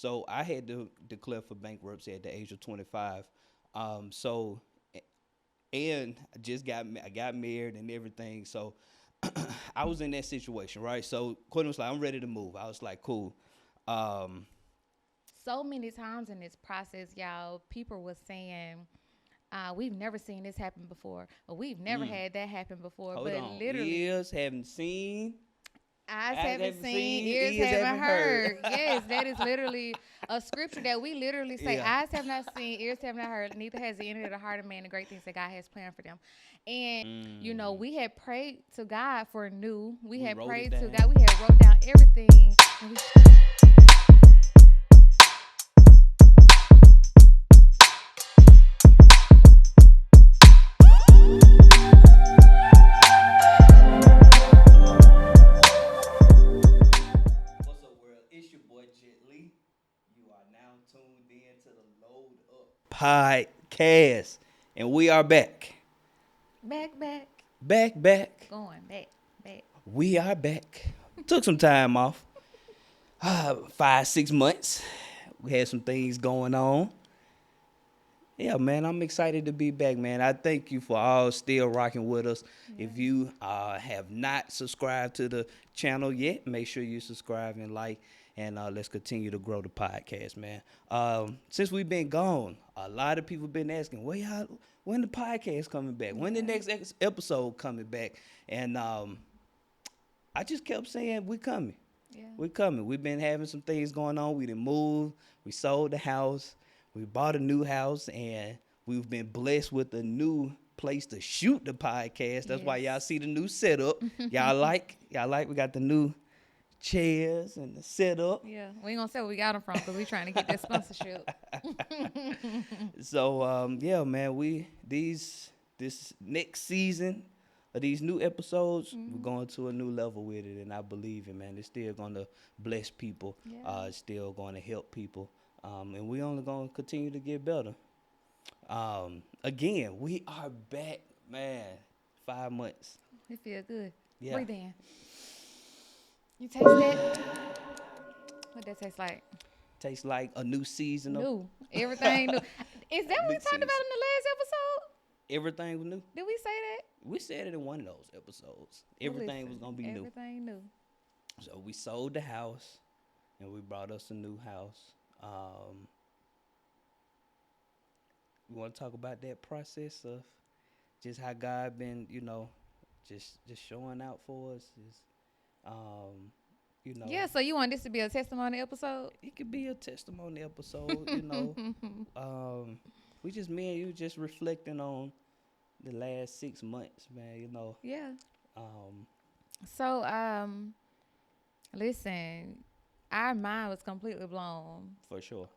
So I had to declare for bankruptcy at the age of 25. So and I got married and everything. So I was in that situation, right? So Courtney was like, I'm ready to move. I was like, cool. Um, So many times in this process, y'all, people was saying, we've never seen this happen before, or we've never mm, had that happen before. hold But on. literally, Ears haven't seen, eyes eyes haven't haven't seen, seen, ears ears haven't haven't heard. heard. Yes, that is literally a scripture that we literally say, Yeah. eyes have not seen, ears have not heard, neither has the entered the heart of man the great things that God has planned for them. And, Mm, we had prayed to God for new. We we had wrote it prayed to down. God. We had wrote down everything. And we What's up, world? It's your boy Jet Lee. You are now tuned in to the Load Up podcast, and we are back, back, back, back. going back, back. We are back. Took some time off, 5 6 months. We had some things going on. Yeah, man, I'm excited to be back, man. I thank you for all still rocking with us. If Yes. you have not subscribed to the channel yet, make sure you subscribe and like, and let's continue to grow the podcast, man. Since we've been gone, a lot of people been asking, when the podcast coming back? When the Yeah. next episode coming back? And I just kept saying, we coming. Yeah. We're coming. We've been having some things going on. We didn't move. We sold the house. We bought a new house, and we've been blessed with a new place to shoot the podcast. That's why y'all Yes. see the new setup. Y'all like. We got the new chairs and the setup. Yeah. We ain't gonna say where we got them from because we trying to get that sponsorship. So yeah, man. We these this next season of these new episodes, we're Hmm. going to a new level with it, and I believe it, man. It's still gonna bless people. Yeah. It's still going to help people, and we only gonna continue to get better. Again, we are back, man. 5 months. It feel good. Yeah. Breathe in. You taste that? What that taste like? Tastes like a new season of New. Everything new. Is that what we new talked about season. in the last episode? Everything was new. Did we say that? We said it in one of those episodes. Well, Everything was listen. gonna be new. Everything new. So we sold the house, and we brought us a new house. Um, we want to talk about that process of just how God been, just showing out for us. Is, um, you know, Yeah. So you want this to be a testimony episode? it could be a testimony episode. Um, we just me and you just reflecting on the last 6 months, man. Yeah. Um, So listen, our mind was completely blown for sure.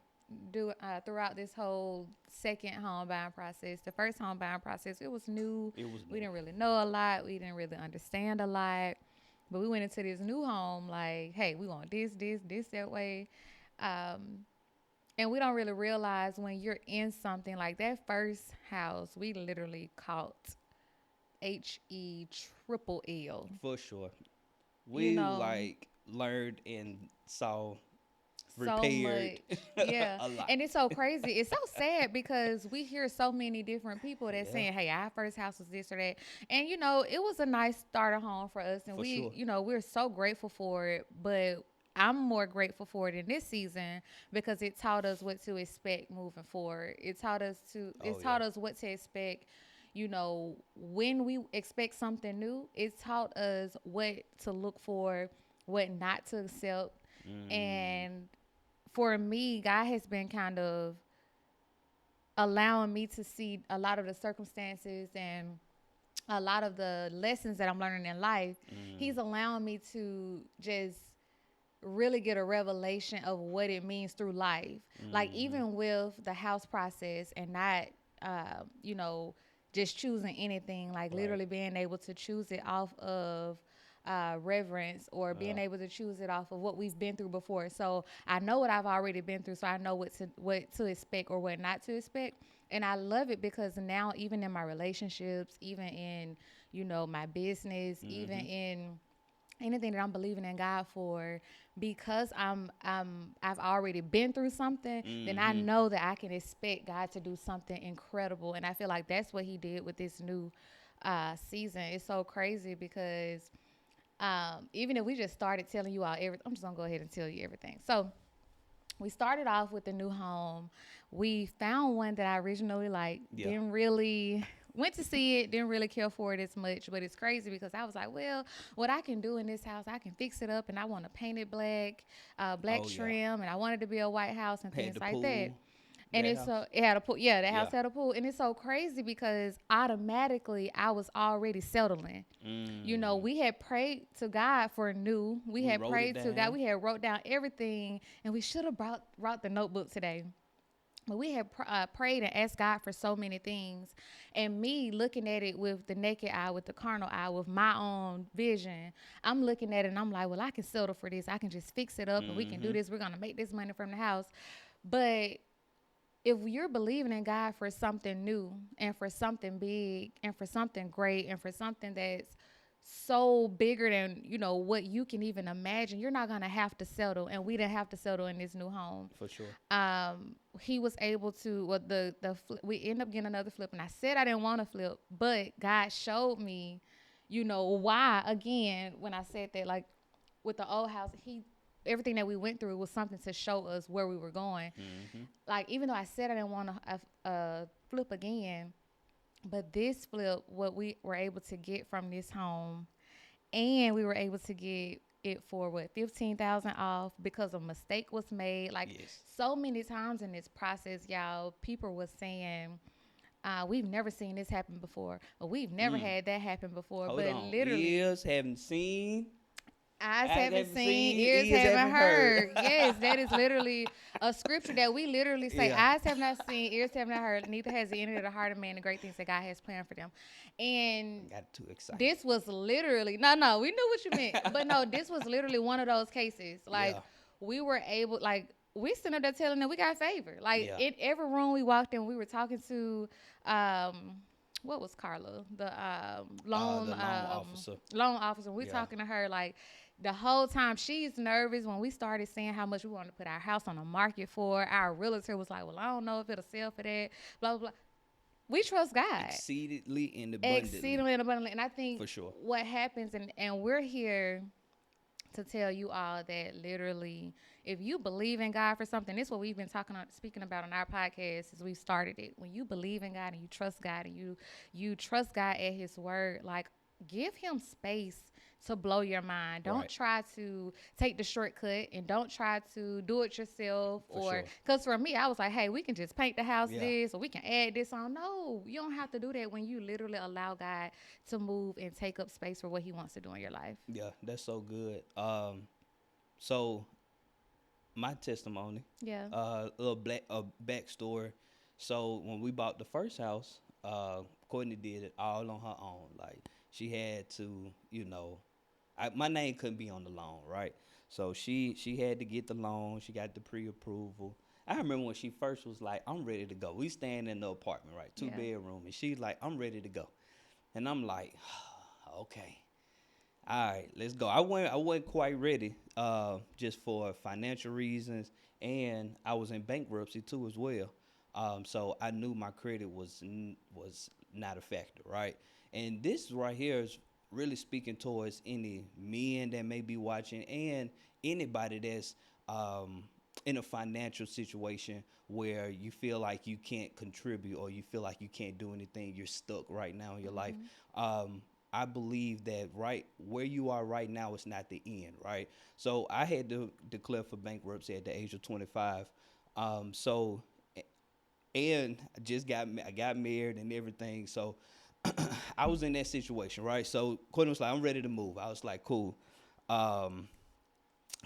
throughout this whole second home buying process. The first home buying process, it was new. It was We new. didn't really know a lot. We didn't really understand a lot. But we went into this new home like, hey, we want this, that way. Um, and we don't really realize when you're in something like that first house, we literally caught HE triple L. For sure. You We know, like learned and saw so repaired much. Yeah. a lot. And it's so crazy. It's so sad because we hear so many different people that Yeah, saying, hey, our first house was this or that. And, it was a nice starter home for us. And for we, sure. we're so grateful for it. But I'm more grateful for it in this season because it taught us what to expect moving forward. It Oh yeah. taught us what to expect. When we expect something new, it taught us what to look for, what not to accept. Mm, And for me, God has been kind of allowing me to see a lot of the circumstances and a lot of the lessons that I'm learning in life. mm, He's allowing me to just really get a revelation of what it means through life. Like mm, even with the house process and not, just choosing anything. Like right. literally being able to choose it off of reverence or being Yeah. able to choose it off of what we've been through before. So I know what I've already been through, so I know what to expect or what not to expect. And I love it because now even in my relationships, even in my business, even Mm-hmm. in anything that I'm believing in God for, because I've already been through something, then I Mm-hmm. know that I can expect God to do something incredible. And I feel like that's what he did with this new season. It's so crazy because even if we just started telling you all everything, I'm just gonna go ahead and tell you everything. So we started off with the new home. We found one that I originally like, Yeah. didn't really went to see it, didn't really care for it as much. But it's crazy because I was like, well, what I can do in this house, I can fix it up, and I want to paint it black, black Oh yeah. trim, and I wanted to be a white house and Had things the like that. pool. And That it's so house. it had a pool. Yeah, that Yeah. house had a pool, and it's so crazy because automatically I was already settling. You know, Mm. we had prayed to God for new. We We had wrote it prayed to God. down. We had wrote down everything, and we should have brought the notebook today. But we had prayed and asked God for so many things. And me looking at it with the naked eye, with the carnal eye, with my own vision, I'm looking at it and I'm like, well, I can settle for this. I can just fix it up and we can do Mm-hmm. this. We're going to make this money from the house. But if you're believing in God for something new and for something big and for something great and for something that's so bigger than what you can even imagine, you're not gonna have to settle. And we didn't have to settle in this new home. For sure. He was able to, well, we end up getting another flip, and I said I didn't want to flip, but God showed me, why. Again, when I said that, like with the old house, he everything that we went through was something to show us where we were going. Mm-hmm. Like, even though I said I didn't want to flip again, but this flip, what we were able to get from this home, and we were able to get it for what, 15,000 off because a mistake was made. Like, Yes. so many times in this process, y'all, people was saying, we've never seen this happen before, or we've never Mm. had that happen before. Hold But on. literally, Ears haven't seen. eyes Eyes haven't haven't seen, seen. ears Ears haven't haven't heard. heard. Yes, that is literally a scripture that we literally say, Yeah. eyes have not seen, ears have not heard, neither has it entered the heart of man the great things that God has planned for them. And Got too excited. this was literally, no, we knew what you meant. But no, this was literally one of those cases. Like, Yeah. we were able, like, we sitting up there telling them we got favor. Like, Yeah. in every room we walked in, we were talking to, what was Carla? The The loan officer. loan officer. We Yeah. talking to her like the whole time. She's nervous. When we started saying how much we wanted to put our house on the market for, our realtor was like, well, I don't know if it'll sell for that, blah, blah, blah. We trust God. Exceedingly and abundantly. Exceedingly and abundantly. And I think For sure. what happens, and we're here to tell you all that literally, if you believe in God for something, this is what we've been speaking about on our podcast since we started it. When you believe in God and you trust God and you trust God at His word, like, give Him space to blow your mind. Don't Right. try to take the shortcut, and don't try to do it yourself. For Or sure. because for me, I was like, hey, we can just paint the house Yeah. this, or we can add this on. No, you don't have to do that when you literally allow God to move and take up space for what He wants to do in your life. Yeah. That's so good. So my testimony, Yeah. a backstory. So when we bought the first house, Courtney did it all on her own. Like, she had to, my name couldn't be on the loan, right? So she had to get the loan. She got the pre-approval. I remember when she first was like, "I'm ready to go." We staying in the apartment, right, two Yeah. bedroom, and she's like, "I'm ready to go," and I'm like, "Okay." All right, let's go. I wasn't quite ready, just for financial reasons, and I was in bankruptcy too as well. So I knew my credit was not a factor, right? And this right here is really speaking towards any men that may be watching, and anybody that's in a financial situation where you feel like you can't contribute, or you feel like you can't do anything. You're stuck right now in your life. Um, I believe that right where you are right now is not the end, right? So I had to declare for bankruptcy at the age of 25. So, and I got married and everything. So I was in that situation, right? So Courtney was like, "I'm ready to move." I was like, "Cool." Um,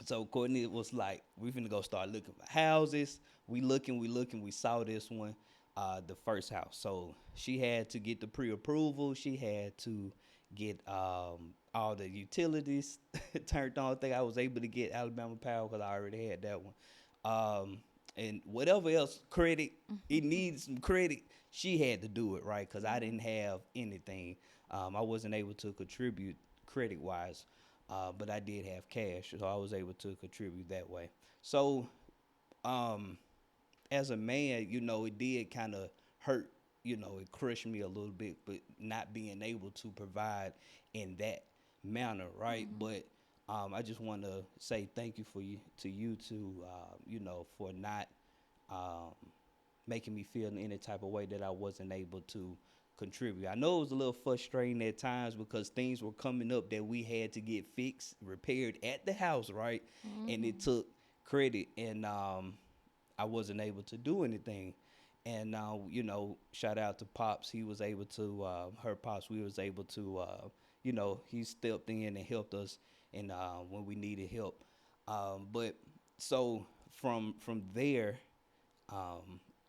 so Courtney was like, "We finna go start looking for houses." We looking. We saw this one, the first house. So she had to get the pre-approval. She had to get all the utilities turned on. I think I was able to get Alabama Power because I already had that one. And whatever else credit, it needed some credit. She had to do it, right? Because I didn't have anything. I wasn't able to contribute credit wise. but I did have cash, so I was able to contribute that way. So, um, as a man, it did kind of hurt. It crushed me a little bit, but not being able to provide in that manner, right? Mm-hmm. But I just want to say thank you for you to for not um, making me feel in any type of way that I wasn't able to contribute. I know it was a little frustrating at times because things were coming up that we had to get fixed, repaired at the house, right? And it Mm-hmm. took credit, and I wasn't able to do anything. And shout out to Pops. He was able to, her Pops. We was able to, he stepped in and helped us, and when we needed help. But so from there,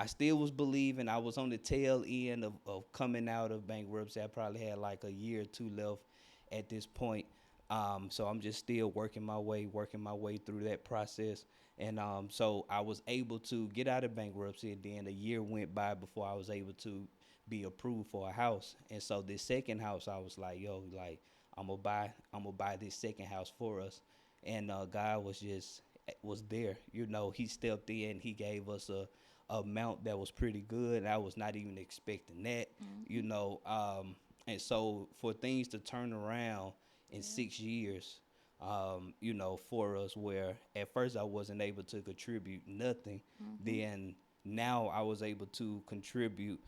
I still was believing. I was on the tail end of coming out of bankruptcy. I probably had like a year or two left at this point. So I'm just still working my way through that process. And so I was able to get out of bankruptcy. And then a year went by before I was able to be approved for a house. And so this second house, I was like, yo, like I'm gonna buy this second house for us. And God was there. He stepped in. He gave us a amount that was pretty good. I was not even expecting that. you Mm-hmm. know. And so for things to turn around in Yeah. 6 years, for us, where at first I wasn't able to contribute nothing, Mm-hmm. then now I was able to contribute.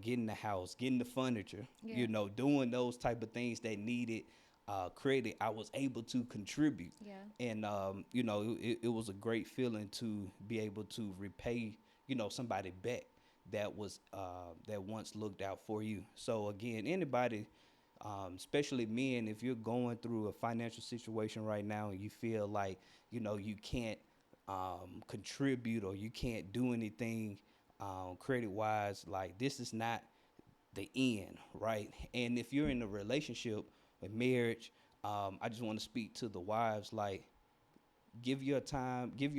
Getting the house, getting the furniture, Yeah. doing those type of things that needed credit. I was able to contribute, Yeah. and it was a great feeling to be able to repay somebody back that once looked out for you. So again, anybody, especially men, if you're going through a financial situation right now and you feel like you can't contribute or you can't do anything credit wise, like this is not the end, right? And if you're in a relationship, a marriage, I just want to speak to the wives, like give your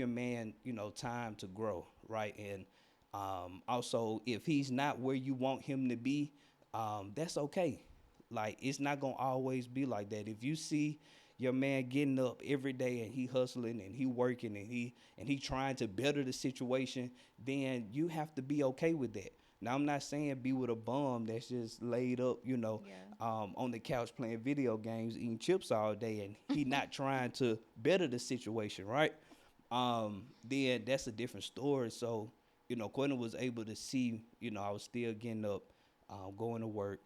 man, time to grow, right? And also, if he's not where you want him to be, that's okay. Like it's not gonna always be like that. If you see your man getting up every day and he hustling and he working and he trying to better the situation, then you have to be okay with that. Now I'm not saying be with a bum that's just laid up, Yeah. on the couch playing video games, eating chips all day, and he not trying to better the situation, right? Then that's a different story. So, Quentin was able to see, I was still getting up, going to work,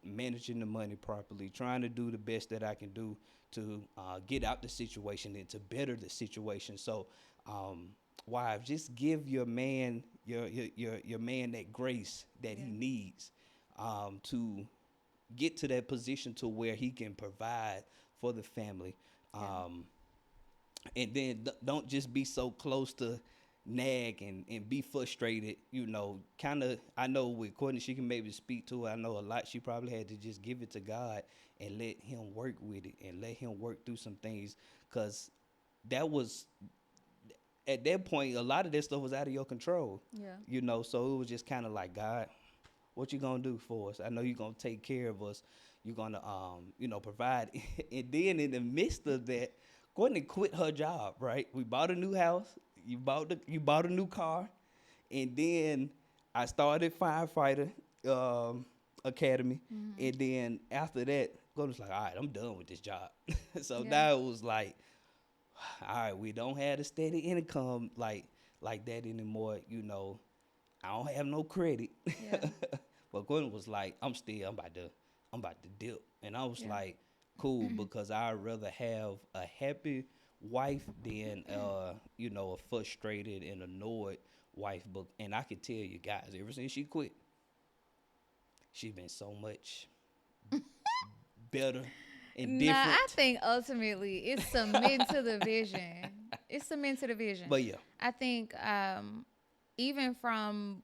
managing the money properly, trying to do the best that I can do to get out the situation and to better the situation. So, um, wives, just give your man your man that grace that he Yeah. needs to get to that position to where he can provide for the family. Yeah. Um, and then don't just be so close to nag and be frustrated, kind of. I know with Courtney, she can maybe speak to it. I know a lot she probably had to just give it to God and let him work with it and let him work through some things, because that was at that point a lot of that stuff was out of your control, Yeah. so it was just kind of like, God, what you gonna do for us? I know you're gonna take care of us. You're gonna provide. And then in the midst of that, Courtney quit her job, right? We bought a new house. You bought a new car. And then I started firefighter academy. Mm-hmm. And then after that, Courtney's like, all right, I'm done with this job. So Yeah. now it was like, all right, we don't have a steady income like that anymore. I don't have no credit. Yeah. But Gordon was like, I'm about to dip. And I was Yeah. like, cool, because I'd rather have a happy wife than a frustrated and annoyed wife. But and I could tell you guys, ever since she quit, she's been so much better and Nah, I different. think ultimately it's submitting to the vision. It's submitting to the vision. But yeah. I think even from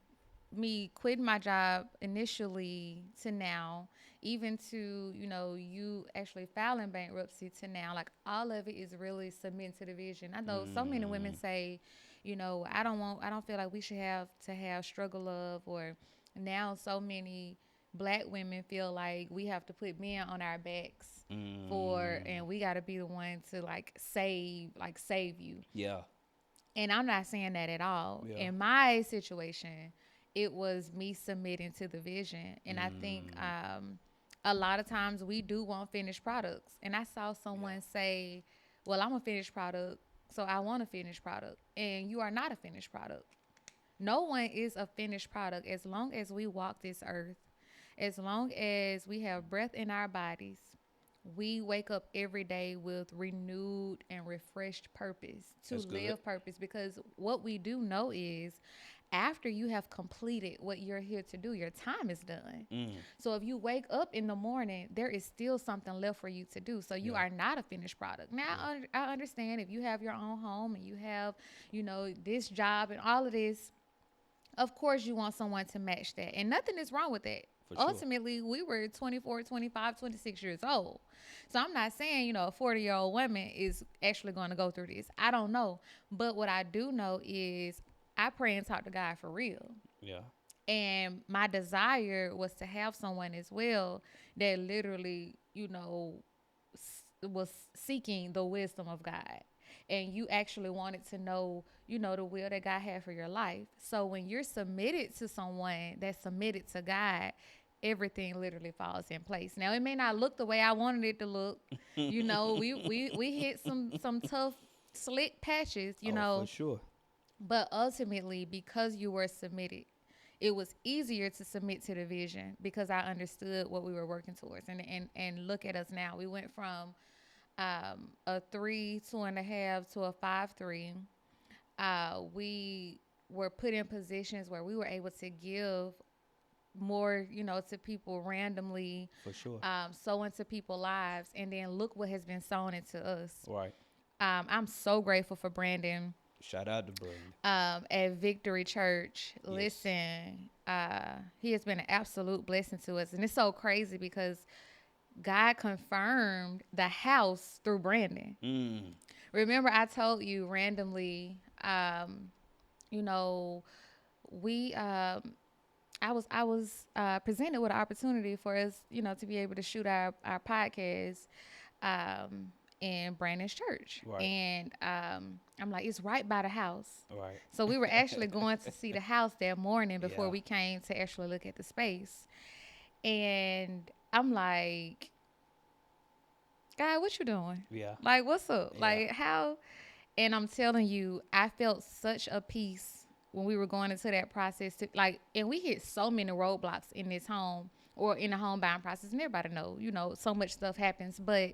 me quitting my job initially to now, even to you actually filing bankruptcy to now, like all of it is really submitting to the vision. I know so many women Mm, say, I don't feel like we should have to have struggle of, or now so many Black women feel like we have to put men on our backs Mm, and we got to be the one to save you. yeah. And I'm not saying that at all. Yeah. In my situation, it was me submitting to the vision. And I think Mm, a lot of times we do want finished products. And I saw yeah. someone say, well, I'm a finished product, so I want a finished product. And you are not a finished product. No one is a finished product as long as we walk this earth, as long as we have breath in our bodies. We wake up every day with renewed and refreshed purpose to That's good. live purpose, because what we do know is after you have completed what you're here to do, your time is done. Mm, So if you wake up in the morning, there is still something left for you to do. So you yeah. are not a finished product. Now, Yeah. I understand if you have your own home and you have, this job and all of this, of course you want someone to match that. And nothing is wrong with that. For sure. Ultimately, we were 24, 25, 26 years old. So I'm not saying, a 40-year-old woman is actually going to go through this. I don't know. But what I do know is I pray and talk to God for real. Yeah. And my desire was to have someone as well that literally, was seeking the wisdom of God. And you actually wanted to know, the will that God had for your life. So when you're submitted to someone that's submitted to God, everything literally falls in place. Now it may not look the way I wanted it to look. We hit some tough slick patches, Oh, for sure. but ultimately, because you were submitted, it was easier to submit to the vision because I understood what we were working towards. And look at us now. We went from a 3, 2.5 to a 5.3. We were put in positions where we were able to give more, to people randomly, For sure. sow into people's lives. And then look what has been sown into us. Right. I'm so grateful for Brandon Shout out to Brandon. at Victory Church. Yes. Listen, he has been an absolute blessing to us. And it's so crazy because God confirmed the house through Brandon. Mm. Remember, I told you randomly, you know, we, I was presented with an opportunity for us, to be able to shoot our podcast in Brandon's church. Right. And I'm like, it's right by the house. Right. So we were actually going to see the house that morning before Yeah. we came to actually look at the space. And I'm like, God, what you doing? Yeah. Like, what's up? Yeah. Like, how? And I'm telling you, I felt such a peace when we were going into that process. And we hit so many roadblocks in this home or in the home buying process. And everybody know, so much stuff happens. But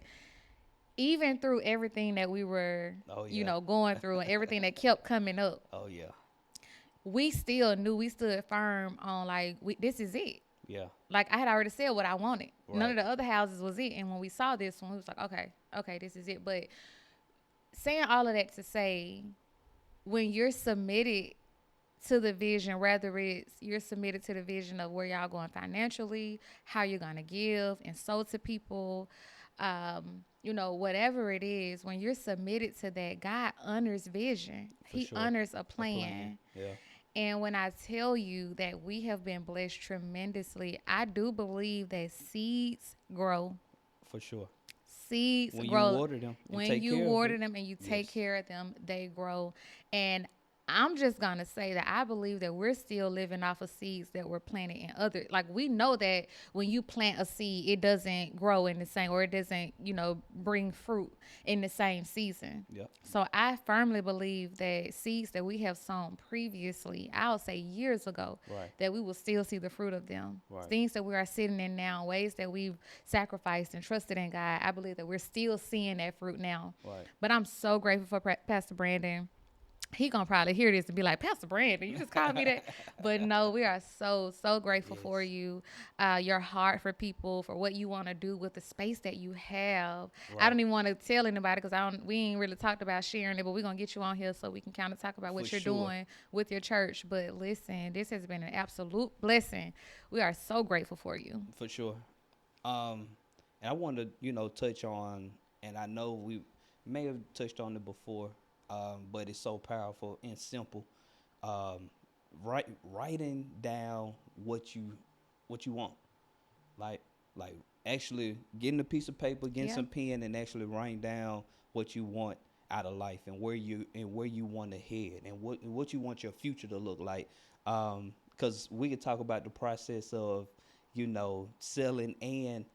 even through everything that we were, Oh yeah. going through and everything that kept coming up, Oh yeah. we still knew we stood firm on this is it. Yeah. Like I had already said what I wanted. None Right. of the other houses was it. And when we saw this one, we was like, okay, this is it. But saying all of that to say, when you're submitted to the vision, whether it's you're submitted to the vision of where y'all going financially, how you're gonna give and sow to people, whatever it is, when you're submitted to that, God honors vision. For He sure. honors a A plan. plan. Yeah. And when I tell you that we have been blessed tremendously, I do believe that seeds grow. For sure. Seeds When you grow. water them and When take you care of water it. them and you take Yes. care of them, they grow. And I'm just going to say that I believe that we're still living off of seeds that were planted in other. Like, we know that when you plant a seed, it doesn't grow in the same, or it doesn't, bring fruit in the same season. Yep. So I firmly believe that seeds that we have sown previously, I'll say years ago, Right. that we will still see the fruit of them. Right. Things that we are sitting in now, ways that we've sacrificed and trusted in God, I believe that we're still seeing that fruit now. Right. But I'm so grateful for Pastor Brandon. He gonna probably hear this and be like, Pastor Brandon, you just called me that. But no, we are so grateful for Yes. you, your heart for people, for what you want to do with the space that you have. I Right. don't even want to tell anybody because we ain't really talked about sharing it, but we're gonna get you on here so we can kind of talk about what For you're sure. doing with your church. But listen, this has been an absolute blessing. We are so grateful for you. For sure. And I want to, touch on, and I know we may have touched on it before, but it's so powerful and simple. Um, writing down what you want. like like actually getting a piece of paper, getting Yeah. some pen, and actually writing down what you want out of life and where you want to head and what you want your future to look like. Because we could talk about the process of selling and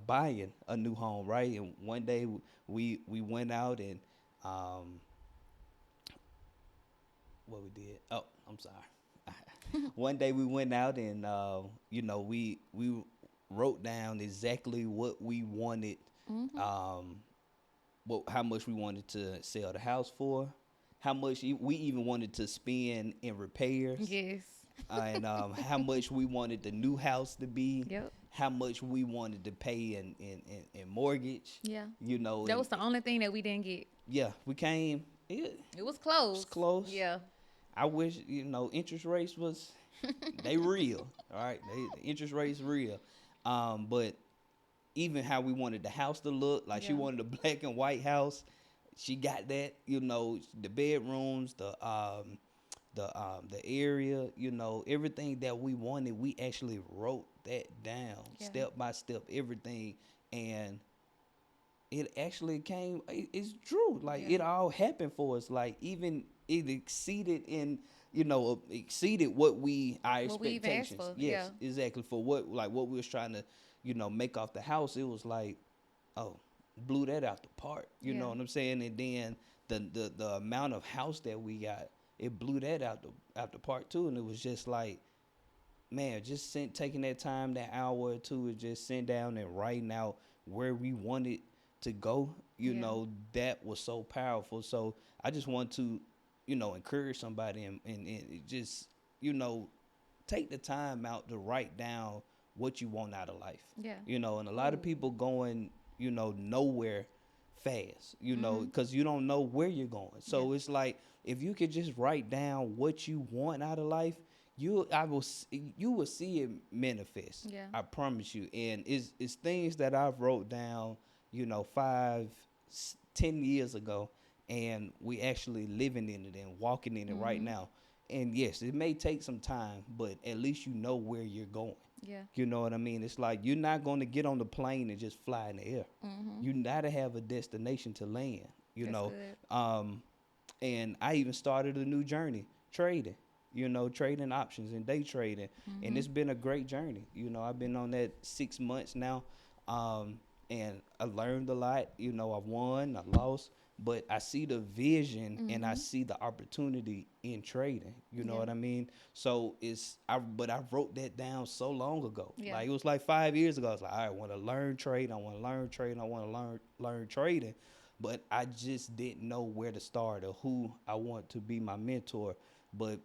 buying a new home, right? And one day we went out and um, what we did. Oh, I'm sorry. One day we went out and we wrote down exactly what we wanted, Mm-hmm. um, how much we wanted to sell the house for, how much we even wanted to spend in repairs, Yes. and how much we wanted the new house to be, Yep. how much we wanted to pay in mortgage, Yeah. That and was the only thing that we didn't get. yeah, we came. It It was was close. close. Yeah. I wish interest rates was they real. All right, the interest rates real. But even how we wanted the house to look, like she Yeah. wanted a black and white house. She got that. The bedrooms, the area. Everything that we wanted. We actually wrote that down, Yeah. step by step, everything, and it actually came. It's true. Like Yeah. it all happened for us. Like even it exceeded what our What we even asked expectations. for. Yeah. Yes, exactly. For what we was trying to make off the house. It was like, oh, blew that out the park. You Yeah. know what I'm saying? And then the amount of house that we got, it blew that out the park too. And it was just like, man, just taking that time, that hour or two, and just sitting down and writing out where we wanted to go. Yeah. That was so powerful. So I just want to, encourage somebody and just, you know, take the time out to write down what you want out of life. Yeah. And a lot of people going, nowhere fast, Mm-hmm. because you don't know where you're going. Yeah. So it's like if you could just write down what you want out of life, you will see it manifest. Yeah. I promise you. And it's things that I've wrote down, 5, 10 years ago, and we actually living in it and walking in it right Mm-hmm. now. And yes, it may take some time, but at least you know where you're going. Yeah. You know what I mean? It's like you're not going to get on the plane and just fly in the air. Mm-hmm. You gotta have a destination to land. You That's know, good. um, and I even started a new journey, trading. Trading options and day trading, and Mm-hmm. it's been a great journey. I've been on that 6 months now, and I learned a lot. I won, I lost, but I see the vision and I Mm-hmm. see the opportunity in trading. You know Yeah. what I mean? So but I wrote that down so long ago. Yeah. Like it was like 5 years ago. I was like, I want to learn trading. I want to learn trading. I want to learn trading, but I just didn't know where to start or who I want to be my mentor. But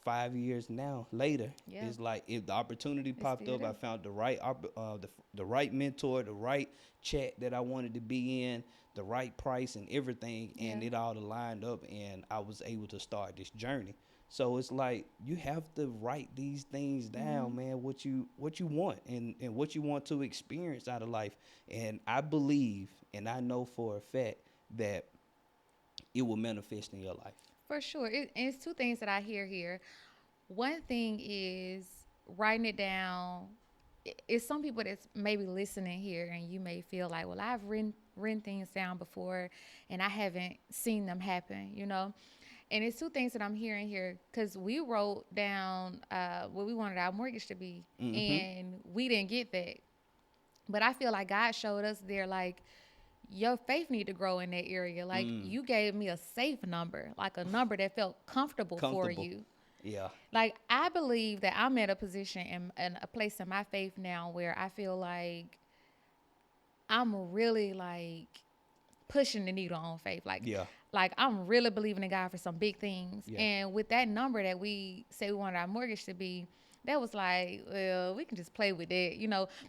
5 years now later, Yeah. it's like if the opportunity It's popped still up, I there. found the right mentor, the right chat that I wanted to be in, the right price and everything, Yeah. and it all aligned up, and I was able to start this journey. So it's like you have to write these things Mm-hmm. down, man. What you want and what you want to experience out of life, and I believe and I know for a fact that it will manifest in your life. For sure. And it's two things that I hear here. One thing is writing it down. It's some people that's maybe listening here, and you may feel like, well, I've written things down before, and I haven't seen them happen. And it's two things that I'm hearing here because we wrote down what we wanted our mortgage to be, Mm-hmm. and we didn't get that. But I feel like God showed us there, like, your faith need to grow in that area. Like, Mm. you gave me a safe number, like a number that felt comfortable for Comfortable. you. Yeah. Like, I believe that I'm at a position and a place in my faith now where I feel like I'm really like pushing the needle on faith. Yeah. Like I'm really believing in God for some big things. Yeah. And with that number that we say we wanted our mortgage to be, that was like, well, we can just play with it.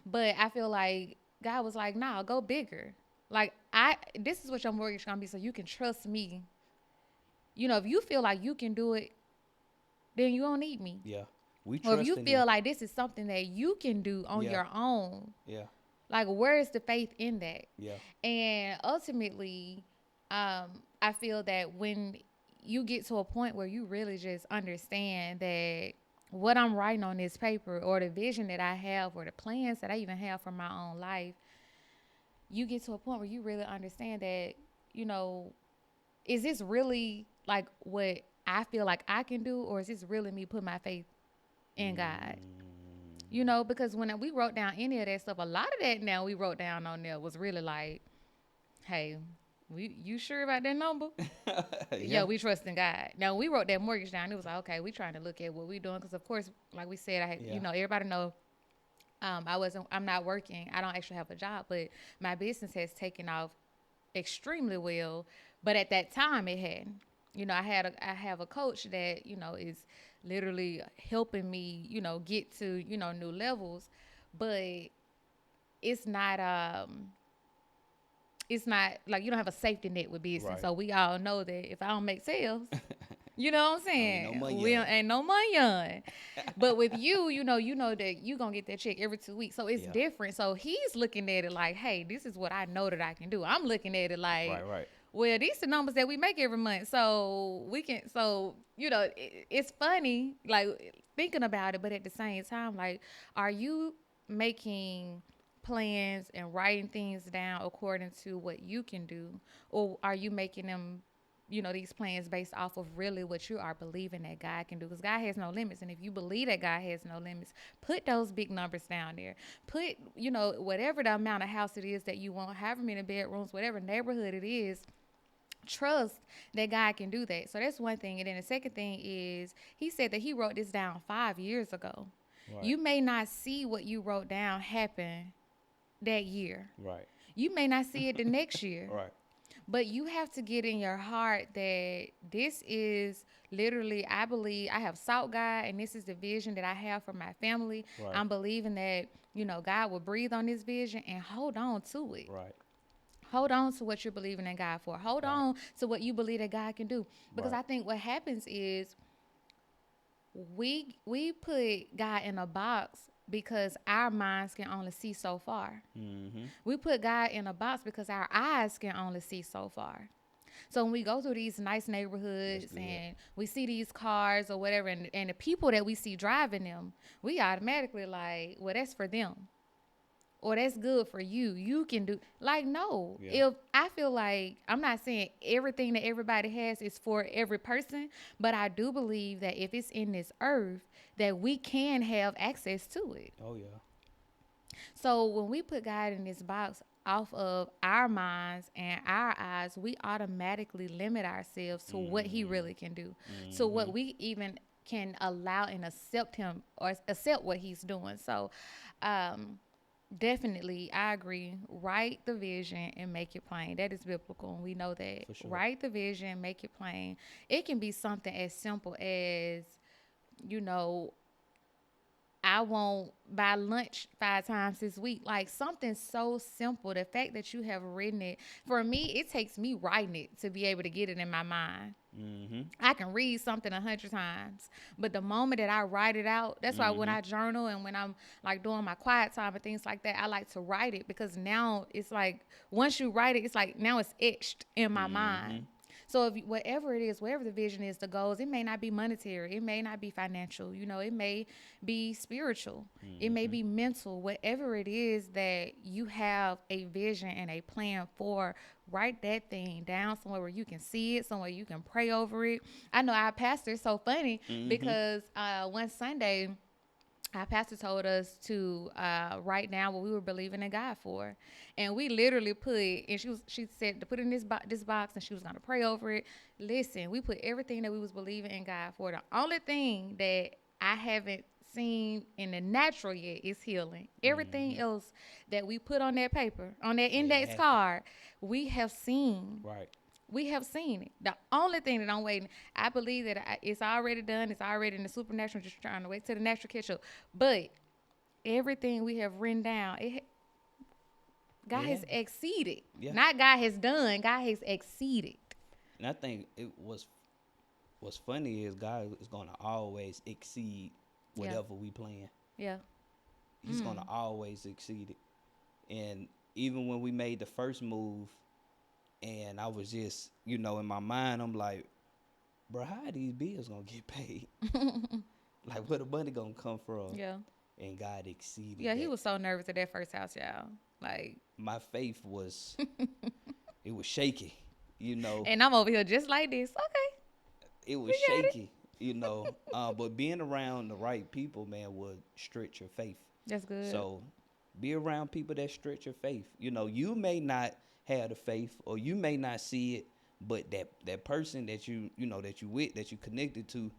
But I feel like God was like, nah, go bigger. Like this is what your mortgage gonna be, so you can trust me. If you feel like you can do it, then you don't need me. Yeah. We Or if you trust in you. feel like this is something that you can do on Yeah. your own, Yeah. like where is the faith in that? Yeah. And ultimately, I feel that when you get to a point where you really just understand that what I'm writing on this paper or the vision that I have or the plans that I even have for my own life, you get to a point where you really understand that, you know, is this really like what I feel like I can do, or is this really me put my faith in God? You know, because when we wrote down any of that stuff, a lot of that now we wrote down on there was really like, hey, you sure about that number? Yeah, Yeah. we trust in God. Now we wrote that mortgage down. It was like, okay, we trying to look at what we doing because of course, like we said, I had, Yeah. everybody know I'm not working. I don't actually have a job, but my business has taken off extremely well. But at that time, it hadn't. I have a coach that is literally helping me, get to new levels, but it's not it's not like you don't have a safety net with business. Right. So we all know that if I don't make sales, you know what I'm Ain't no saying? money We on. don't, ain't no money on. But with you, you know that you gonna get that check every 2 weeks. So it's Yeah. different. So he's looking at it like, hey, this is what I know that I can do. I'm looking at it like, Right. Right. well, these are numbers that we make every month. So we can it's funny, like thinking about it, but at the same time, like, are you making plans and writing things down according to what you can do, or are you making them these plans based off of really what you are believing that God can do? Because God has no limits, and if you believe that God has no limits, put those big numbers down there. Put whatever the amount of house it is that you want, however many bedrooms, whatever neighborhood it is. Trust that God can do that. So that's one thing. And then the second thing is he said that he wrote this down 5 years ago. Right. You may not see what you wrote down happen that year. Right. You may not see it the next year. Right. But you have to get in your heart that this is literally, I believe, I have sought God, and this is the vision that I have for my family. Right. I'm believing that, God will breathe on this vision and hold on to it. Right. Hold on to what you're believing in God for. Hold Right. on to what you believe that God can do. Because Right. I think what happens is we put God in a box because our minds can only see so far. Mm-hmm. We put God in a box because our eyes can only see so far. So when we go through these nice neighborhoods and we see these cars or whatever, and the people that we see driving them, we automatically like, well, that's for them. Or that's good for you. You can do like no. Yeah. If I feel like I'm not saying everything that everybody has is for every person, but I do believe that if it's in this earth, that we can have access to it. Oh yeah. So when we put God in this box off of our minds and our eyes, we automatically limit ourselves to what he really can do. To what we even can allow and accept him or accept what he's doing. So definitely, I agree. Write the vision and make it plain. That is biblical, and we know that. For sure. Write the vision, make it plain. It can be something as simple as, you know, I won't buy lunch 5 times this week. Like something so simple. The fact that you have written it, for me, it takes me writing it to be able to get it in my mind. Mm-hmm. I can read something 100 times, but the moment that I write it out, that's why when Mm-hmm. I journal and when I'm like doing my quiet time and things like that, I like to write it because now it's like once you write it, it's like now it's etched in my Mm-hmm. mind. So if whatever it is, whatever the vision is, the goals, it may not be monetary, it may not be financial, it may be spiritual, it may Mm-hmm. be mental, whatever it is that you have a vision and a plan for, write that thing down somewhere where you can see it, somewhere you can pray over it. I know our pastor is so funny Mm-hmm. because one Sunday, our pastor told us to write down what we were believing in God for, and we literally put. And she said to put in this box, and she was gonna pray over it. Listen, we put everything that we was believing in God for. The only thing that I haven't seen in the natural yet is healing. Everything Mm-hmm. else that we put on that paper, on that Yeah, it index happened. card, we have seen. Right. We have seen it. The only thing that I'm waiting, I believe that it's already done. It's already in the supernatural. Just trying to wait till the natural catch up. But everything we have written down, God It has happened. exceeded. Yeah. Not God has done. God has exceeded. And I think what's funny is God is gonna always exceed Yeah. whatever we plan. Yeah. He's gonna always exceed it. And even when we made the first move, and I was just, in my mind, I'm like, bro, how are these bills gonna get paid? Like, where the money gonna come from? Yeah. And God exceeded Yeah, he that. was so nervous at that first house, y'all. Like, My faith was, it was shaky, you know. and I'm over here just like this. Okay, It was we got it. shaky, you know. But being around the right people, man, would stretch your faith. That's good. So be around people that stretch your faith. You know, you may not have the faith or you may not see it, but that person that you know that you with, that you connected to,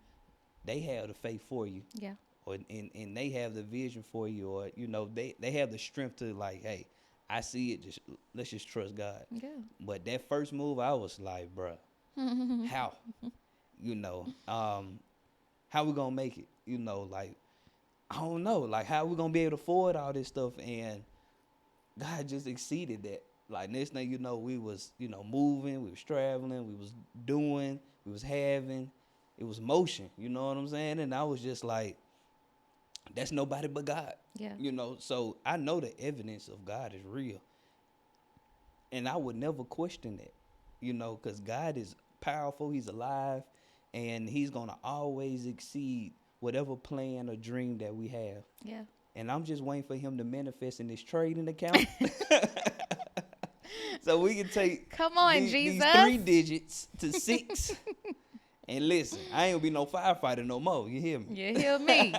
they have the faith for you. Yeah. Or and they have the vision for you, or you know, they have the strength to like, hey, I see it, just let's just trust God. Yeah. But that first move I was like, bruh, how? You know, how we gonna make it? You know, like I don't know, like how we gonna be able to afford all this stuff, and God just exceeded that. Like next thing you know, we was, you know, moving, we was traveling, we was doing, we was having, it was motion, you know what I'm saying? And I was just like, that's nobody but God. Yeah. You know, so I know the evidence of God is real. And I would never question that, you know, because God is powerful, he's alive, and he's going to always exceed whatever plan or dream that we have. Yeah. And I'm just waiting for him to manifest in this trading account. So we can take Come on, these Jesus. 3 digits to 6. And listen, I ain't gonna be no firefighter no more. You hear me? You hear me?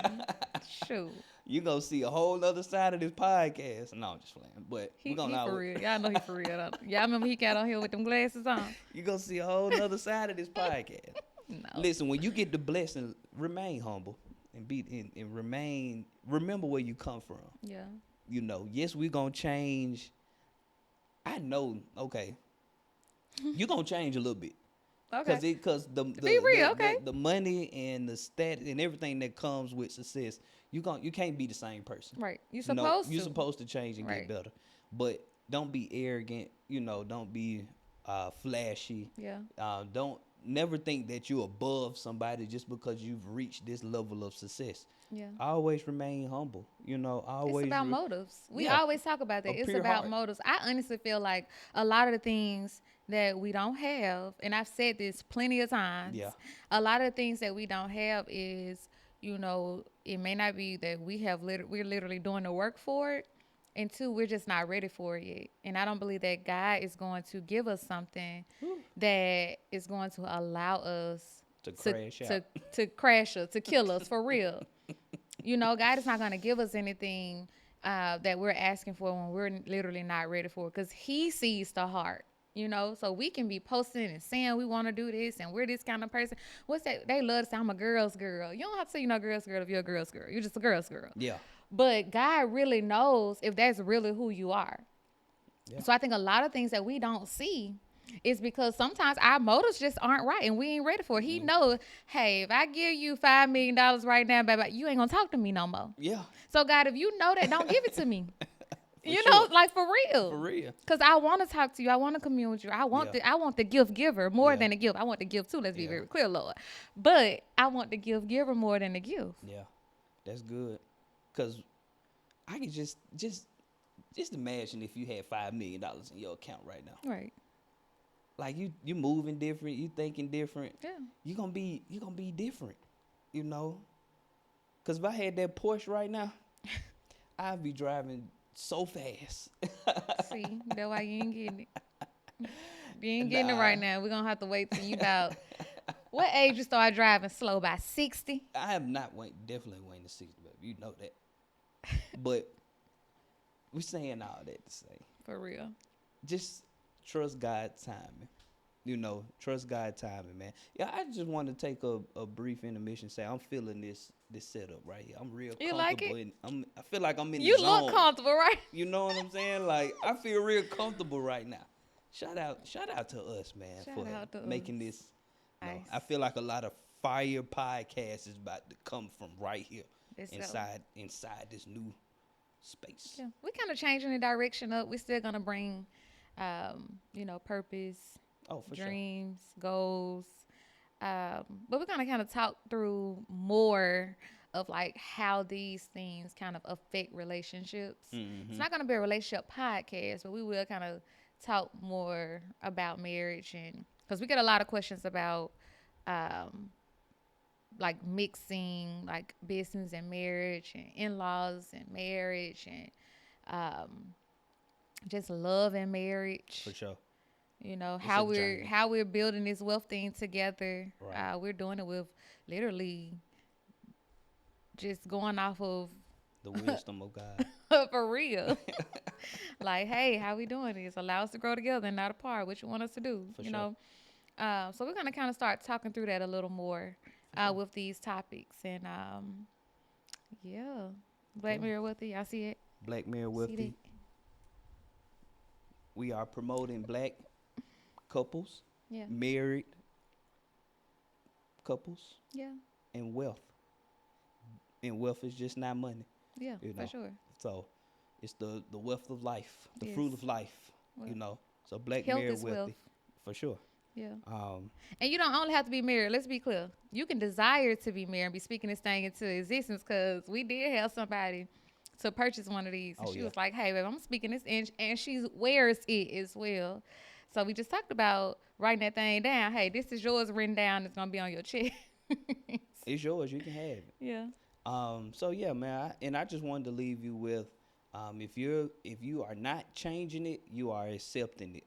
Shoot. You gonna see a whole other side of this podcast. No, I'm just playing. But He we're gonna for real. Y'all know he for real. Y'all remember he got on here with them glasses on? you gonna see a whole other side of this podcast. No. Listen, when you get the blessing, remain humble and remember where you come from. Yeah. You know, yes, we gonna change. I know, okay. You gonna change a little bit. Okay. Because Be real, okay. the money and the stat and everything that comes with success, you can't be the same person. Right. You You know, supposed to. you're supposed to change and Right. get better. But don't be arrogant, you know, don't be flashy. Yeah. Don't never think that you're above somebody just because you've reached this level of success. Yeah. Always remain humble, you know, always It's about motives. We Yeah. always talk about that. A It's pure about heart. motives. I honestly feel like a lot of the things that we don't have, and I've said this plenty of times, Yeah. a lot of the things that we don't have is, you know, it may not be that we're literally doing the work for it, and 2, we're just not ready for it yet. And I don't believe that God is going to give us something that is going to allow us To crash out. to crash us, to kill us for real. You know, God is not going to give us anything that we're asking for when we're literally not ready for it, because he sees the heart, you know. So we can be posting and saying we want to do this and we're this kind of person. What's that? They love to say, I'm a girl's girl. You don't have to say you're not a girl's girl if you're a girl's girl. You're just a girl's girl. Yeah. But God really knows if that's really who you are. Yeah. So I think a lot of things that we don't see is because sometimes our motives just aren't right and we ain't ready for it. He knows, hey, if I give you $5 million right now, baby, you ain't gonna talk to me no more. Yeah. So God, if you know that, don't give it to me. You sure. know, like for real. For real. Because I want to talk to you. I want to commune with you. I want the gift giver more Yeah. than the gift. I want the gift too. Let's be Yeah. very clear, Lord. But I want the gift giver more than the gift. Yeah. That's good. Cause I can just imagine if you had $5 million in your account right now. Right. Like you moving different, you thinking different. Yeah. You gonna be different, you know. Cause if I had that Porsche right now, I'd be driving so fast. See, that's why you ain't getting it. You ain't getting it right now. We're gonna have to wait till you about what age you start driving slow, by 60? I am not definitely waiting to 60, baby. You know that. But we're saying all that to say, For real. just trust God's timing. You know, trust God's timing, man. Yeah, I just want to take a brief intermission. Say I'm feeling this setup right here. I'm real You comfortable. like it? I feel like I'm in You the zone. look comfortable, right? You know what I'm saying? Like I feel real comfortable right now. Shout out to us, man, Shout for out to making us. this. You know, Nice. I feel like a lot of fire podcasts is about to come from right here It's so- inside this new space. Yeah, we kind of changing the direction up. We're still gonna bring, you know, purpose, Oh, for sure. dreams, goals, but we're gonna kind of talk through more of like how these things kind of affect relationships. It's not gonna be a relationship podcast, but we will kind of talk more about marriage, and because we get a lot of questions about like mixing like business and marriage and in-laws and marriage and um, just love and For marriage. sure. You know It's a journey. how we're building this wealth thing together. Right. We're doing it with literally just going off of The wisdom of God. for real. Like, hey, how we doing this? Allow us to grow together and not apart. What you want us to do? For You sure. know. So we're gonna kind of start talking through that a little more For sure. with these topics and yeah, Black Okay. Mirror with it. Y'all see it? Black Mirror See that? Wealthy. We are promoting black couples, Yeah, married couples, yeah, and wealth. And wealth is just not money, yeah, you for know. sure. So it's the wealth of life, the Yes. fruit of life, Well, you know. So Black health Mirror is wealth. Wealthy, for sure. Yeah. Um, And you don't only have to be married. Let's be clear. You can desire to be married and be speaking this thing into existence because we did have somebody to purchase one of these. And oh she yeah, was like, hey, babe, I'm speaking this. And she wears it as well. So we just talked about writing that thing down. Hey, this is yours written down. It's going to be on your check. it's yours. You can have it. Yeah. So yeah, man, and I just wanted to leave you with, if you are not changing it, you are accepting it.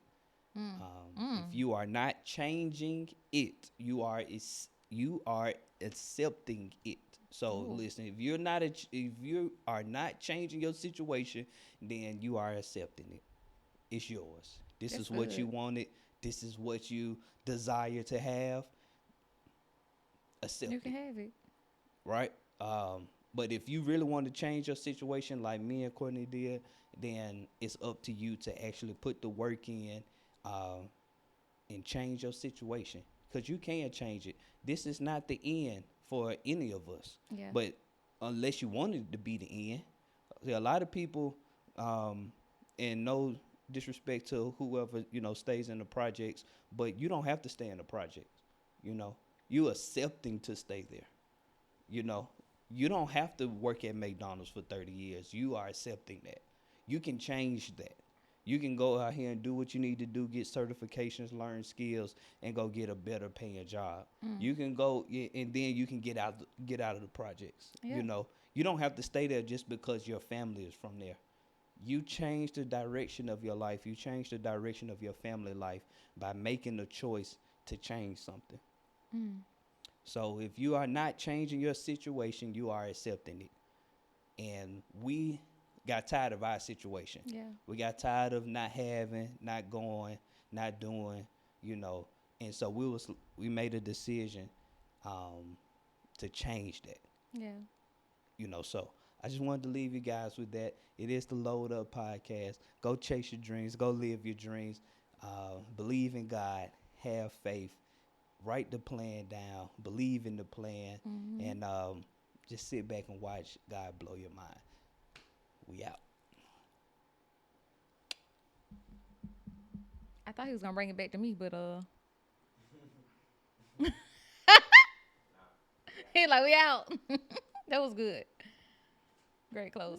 If you are not changing it, you are accepting it. So Ooh. listen, if you are not changing your situation, then you are accepting it. It's yours. This That's is what you good. wanted. This is what you desire to have. You Accept can it, have it. right? But if you really want to change your situation, like me and Courtney did, then it's up to you to actually put the work in, um, and change your situation, because you can change it. This is not the end for any of us, Yeah. but unless you wanted it to be the end. There are a lot of people, um, and no disrespect to whoever stays in the projects, but you don't have to stay in the projects. You know, you accepting to stay there. You know, you don't have to work at McDonald's for 30 years. You are accepting that. You can change that. You can go out here and do what you need to do, get certifications, learn skills, and go get a better paying job. You can go, yeah, and then you can get out of the projects. Yeah. You don't have to stay there just because your family is from there. You change the direction of your life. You change the direction of your family life by making the choice to change something. So if you are not changing your situation, you are accepting it. And we got tired of our situation. Yeah. We got tired of not having, not going, not doing, you know. And so we made a decision, um, to change that, Yeah. So I just wanted to leave you guys with that. It is the Load Up Podcast. Go chase your dreams. Go live your dreams. Believe in God. Have faith. Write the plan down. Believe in the plan. And just sit back and watch God blow your mind. We out. I thought he was gonna bring it back to me, but he like we out. That was good. Great close.